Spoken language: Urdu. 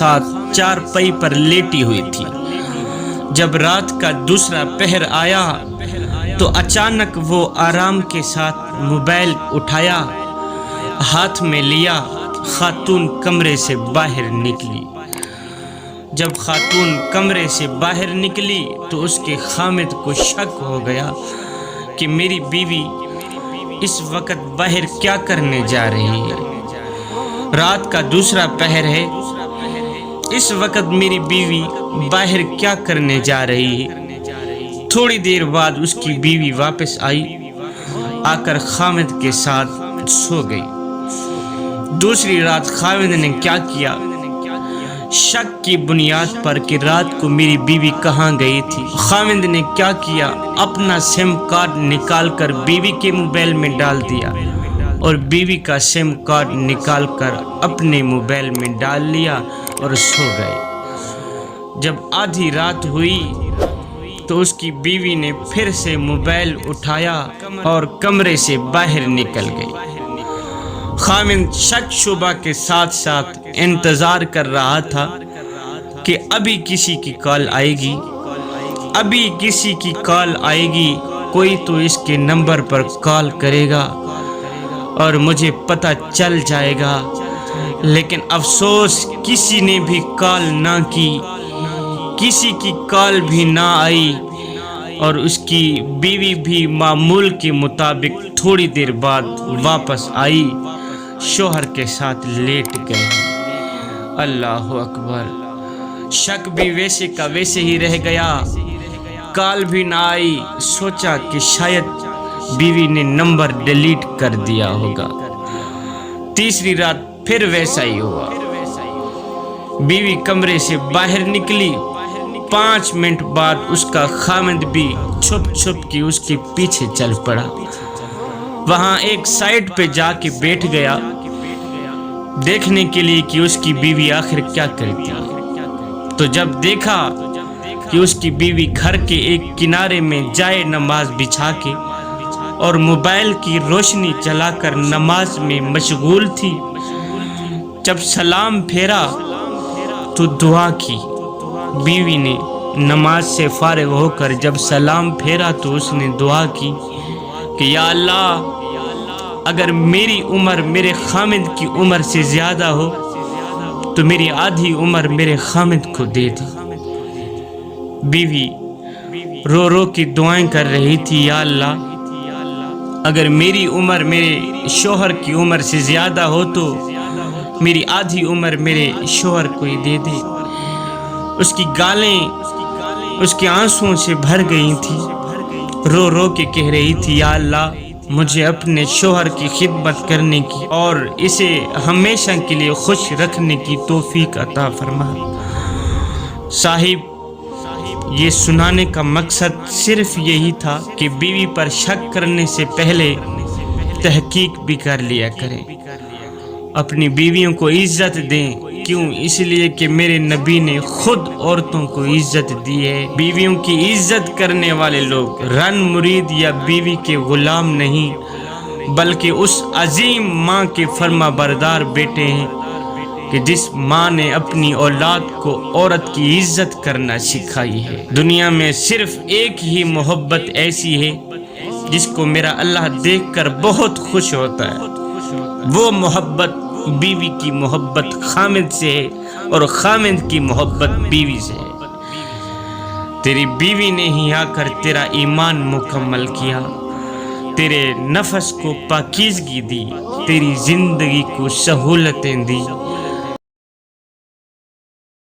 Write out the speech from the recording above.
ساتھ چارپائی پر لیٹی ہوئی تھی۔ جب رات کا دوسرا پہر آیا تو اچانک وہ آرام کے ساتھ موبائل اٹھایا، ہاتھ میں لیا، خاتون کمرے سے باہر نکلی۔ جب خاتون کمرے سے باہر نکلی تو اس کے خامد کو شک ہو گیا کہ میری بیوی اس وقت باہر کیا کرنے جا رہی ہے۔ رات کا دوسرا پہر ہے، اس وقت میری بیوی باہر کیا کرنے جا رہی ہے۔ تھوڑی دیر بعد اس کی بیوی واپس آئی، آ کر خامد کے ساتھ سو گئی۔ دوسری رات خامد نے کیا کیا؟ شک کی بنیاد پر کہ رات کو میری بیوی کہاں گئی تھی، خامد نے کیا کیا؟ اپنا سم کارڈ نکال کر بیوی کے موبائل میں ڈال دیا اور بیوی کا سم کارڈ نکال کر اپنے موبائل میں ڈال لیا اور سو گئے۔ جب آدھی رات ہوئی تو اس کی بیوی نے پھر سے موبائل اٹھایا اور کمرے سے باہر نکل گئی۔ خامد شک شبہ کے ساتھ ساتھ انتظار کر رہا تھا کہ ابھی کسی کی کال آئے گی، ابھی کسی کی کال آئے گی، کوئی تو اس کے نمبر پر کال کرے گا اور مجھے پتہ چل جائے گا۔ لیکن افسوس کسی نے بھی کال نہ کی، کسی کی کال بھی نہ آئی اور اس کی بیوی بھی معمول کے مطابق تھوڑی دیر بعد واپس آئی، شوہر کے ساتھ لیٹ گئی۔ اللہ اکبر! شک بھی ویسے کا ویسے ہی رہ گیا، کال بھی نہ آئی۔ سوچا کہ شاید بیوی نے نمبر ڈیلیٹ کر دیا ہوگا۔ تیسری رات پھر ویسا ہی ہوا، بیوی کمرے سے باہر نکلی، 5 منٹ بعد اس کا خامد بھی چھپ چھپ کے اس کے پیچھے چل پڑا۔ وہاں ایک سائٹ پہ جا کے بیٹھ گیا دیکھنے کے لیے کہ اس کی بیوی آخر کیا کرتی ہے۔ تو جب دیکھا کہ اس کی بیوی گھر کے ایک کنارے میں جائے نماز بچھا کے اور موبائل کی روشنی جلا کر نماز میں مشغول تھی، جب سلام پھیرا تو دعا کی۔ بیوی نے نماز سے فارغ ہو کر جب سلام پھیرا تو اس نے دعا کی کہ یا اللہ، اگر میری عمر میرے خامد کی عمر سے زیادہ ہو تو میری آدھی عمر میرے خامد کو دے دی۔ بیوی رو رو کی دعائیں کر رہی تھی، یا اللہ، اگر میری عمر میرے شوہر کی عمر سے زیادہ ہو تو میری آدھی عمر میرے شوہر کو ہی دے دے۔ اس کی گالیں اس کے آنسوؤں سے بھر گئی تھی، رو رو کے کہہ رہی تھی، یا اللہ، مجھے اپنے شوہر کی خدمت کرنے کی اور اسے ہمیشہ کے لیے خوش رکھنے کی توفیق عطا فرما۔ صاحب، یہ سنانے کا مقصد صرف یہی تھا کہ بیوی پر شک کرنے سے پہلے تحقیق بھی کر لیا کریں، اپنی بیویوں کو عزت دیں۔ کیوں؟ اس لیے کہ میرے نبی نے خود عورتوں کو عزت دی ہے۔ بیویوں کی عزت کرنے والے لوگ رن مرید یا بیوی کے غلام نہیں، بلکہ اس عظیم ماں کے فرما بردار بیٹے ہیں کہ جس ماں نے اپنی اولاد کو عورت کی عزت کرنا سکھائی ہے۔ دنیا میں صرف ایک ہی محبت ایسی ہے جس کو میرا اللہ دیکھ کر بہت خوش ہوتا ہے، وہ محبت بیوی کی محبت خامد سے ہے اور خامد کی محبت بیوی سے ہے۔ تیری بیوی نے ہی آ کر تیرا ایمان مکمل کیا، تیرے نفس کو پاکیزگی دی، تیری زندگی کو سہولتیں دی،